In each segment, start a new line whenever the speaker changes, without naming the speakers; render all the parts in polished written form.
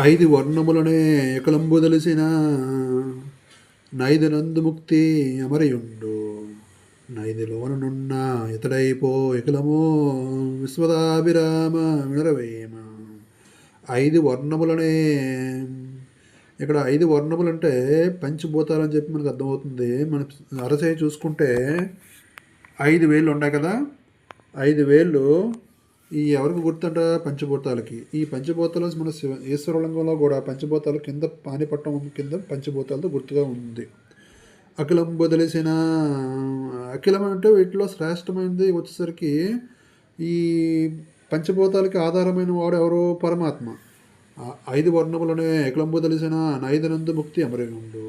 ఐదు వర్ణములనే ఏకలంబు తెలిసిన నైదునందు ముక్తి అమరయుండు నైదులోనున్న ఇతడైపో ఇకలమో విశ్వదాభిరామ వినరవేమ. ఐదు వర్ణములనే ఇక్కడ ఐదు వర్ణములు అంటే పంచభూతాలని చెప్పి మనకు అర్థమవుతుంది. మన అరచేయి చూసుకుంటే 5 వేళ్ళు ఉన్నాయి కదా, 5 వేళ్ళు ఈ ఎవరికి గుర్తుంట పంచభూతాలకి. ఈ పంచభూతాలు మన ఈశ్వరలింగంలో కూడా పంచభూతాలు కింద పానిపట్టం కింద పంచభూతాలతో గుర్తుగా ఉంది. అఖిలం బదిలేసిన అఖిలం అంటే వీటిలో శ్రేష్టమైనది వచ్చేసరికి ఈ పంచభూతాలకి ఆధారమైన వాడు ఎవరు? పరమాత్మ. 5 వర్ణములనే అఖిలంబు తెలిసిన నైదనందు ముక్తి అమరేనుండు.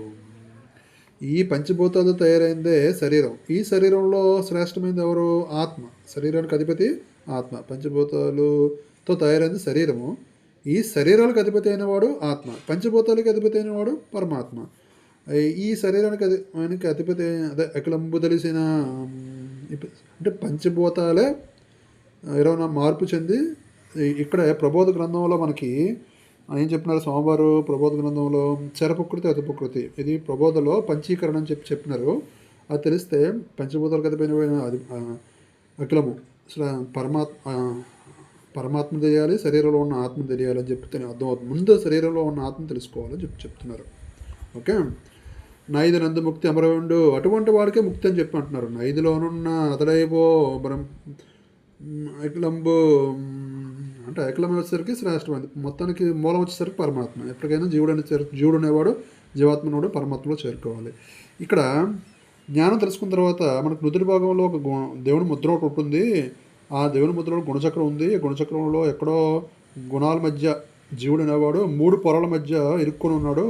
ఈ పంచభూతాలతో తయారైందే శరీరం. ఈ శరీరంలో శ్రేష్టమైనది ఎవరు? ఆత్మ. శరీరానికి అధిపతి ఆత్మ. పంచభూతాలతో తయారైంది శరీరము. ఈ శరీరాలకు అధిపతి అయినవాడు ఆత్మ. పంచభూతాలకి అధిపతి అయినవాడు పరమాత్మ. ఈ శరీరానికి అధిపతి అదే అఖిలంబు తెలిసిన అంటే పంచభూతాలే ఏమైనా మార్పు చెంది ఇక్కడ ప్రబోధ గ్రంథంలో మనకి ఏం చెప్పినారు స్వామివారు? ప్రబోధ గ్రంథంలో చరప్రకృతి అతిప్రకృతి, ఇది ప్రబోధలో పంచీకరణ అని చెప్పినారు. అది తెలిస్తే పంచభూతాలకు అధిపైన అఖిలము పరమాత్మ తెలియాలి, శరీరంలో ఉన్న ఆత్మ తెలియాలి అని చెప్తే అర్థమవుతుంది. ముందు శరీరంలో ఉన్న ఆత్మ తెలుసుకోవాలని చెప్తున్నారు. ఓకే. నైదు నందు ముక్తి అమరవుండు, అటువంటి వాడికే ముక్తి అని చెప్పి అంటున్నారు. నైదులోనున్న అతడైపో అఖిలంబు అంటే అఖిలం వచ్చేసరికి శ్రేష్టమైనది. మొత్తానికి మూలం వచ్చేసరికి పరమాత్మ. ఎప్పటికైనా జీవుడు అనేవాడు జీవాత్మనుడు పరమాత్మలో చేరుకోవాలి. ఇక్కడ జ్ఞానం తెలుసుకున్న తర్వాత మనకు నుదుటి భాగంలో ఒక దేవుని ముద్ర ఒకటి ఉంటుంది. ఆ దేవుని ముద్రలో గుణచక్రం ఉంది. గుణచక్రంలో ఎక్కడో గుణాల మధ్య జీవుడు అనేవాడు 3 పొరల మధ్య ఇరుక్కొని ఉన్నాడు,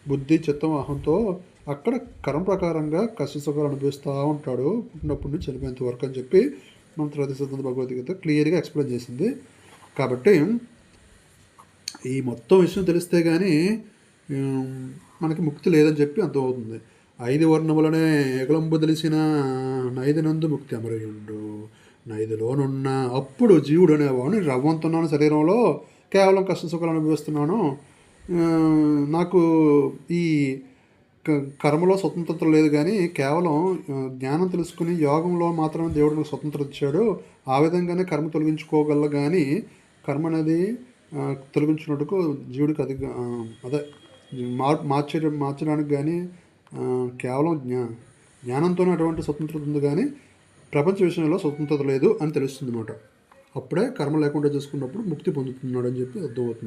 బుద్ధి చిత్తం అహంతో. అక్కడ కర్మ ప్రకారంగా కష్ట సుఖాలు అనుభవిస్తూ ఉంటాడు పుట్టినప్పటి నుంచి చనిపోయేంత వరకు అని చెప్పి మన త్రైదశ సిద్ధాంత భగవద్గీత క్లియర్గా ఎక్స్ప్లెయిన్ చేసింది. కాబట్టి ఈ మొత్తం విషయం తెలిస్తే కానీ మనకి ముక్తి లేదని చెప్పి అర్థమవుతుంది. 5 వర్ణములనే ఏకలంబు తెలిసిన నైదునందు ముక్తి అమరయుండు నైదులోనున్న అప్పుడు జీవుడు అనేవాడు రవ్వంతున్నాను శరీరంలో, కేవలం కష్ట సుఖాలు అనుభవిస్తున్నాను, నాకు ఈ కర్మలో స్వతంత్రత లేదు, కానీ కేవలం జ్ఞానం తెలుసుకుని యోగంలో మాత్రమే దేవుడు నాకు స్వతంత్రత ఇచ్చాడు, ఆ విధంగానే కర్మ తొలగించుకోగల, కానీ కర్మ అనేది తొలగించినట్టుకు జీవుడికి అదే మార్చడానికి కానీ కేవలం జ్ఞానంతోనే అటువంటి స్వతంత్రత ఉంది, కానీ ప్రపంచ విషయంలో స్వతంత్రత లేదు అని తెలుస్తుంది అన్నమాట. అప్పుడే కర్మ లేకుండా చేసుకున్నప్పుడు ముక్తి పొందుతున్నాడు అని చెప్పి అర్థమవుతుంది.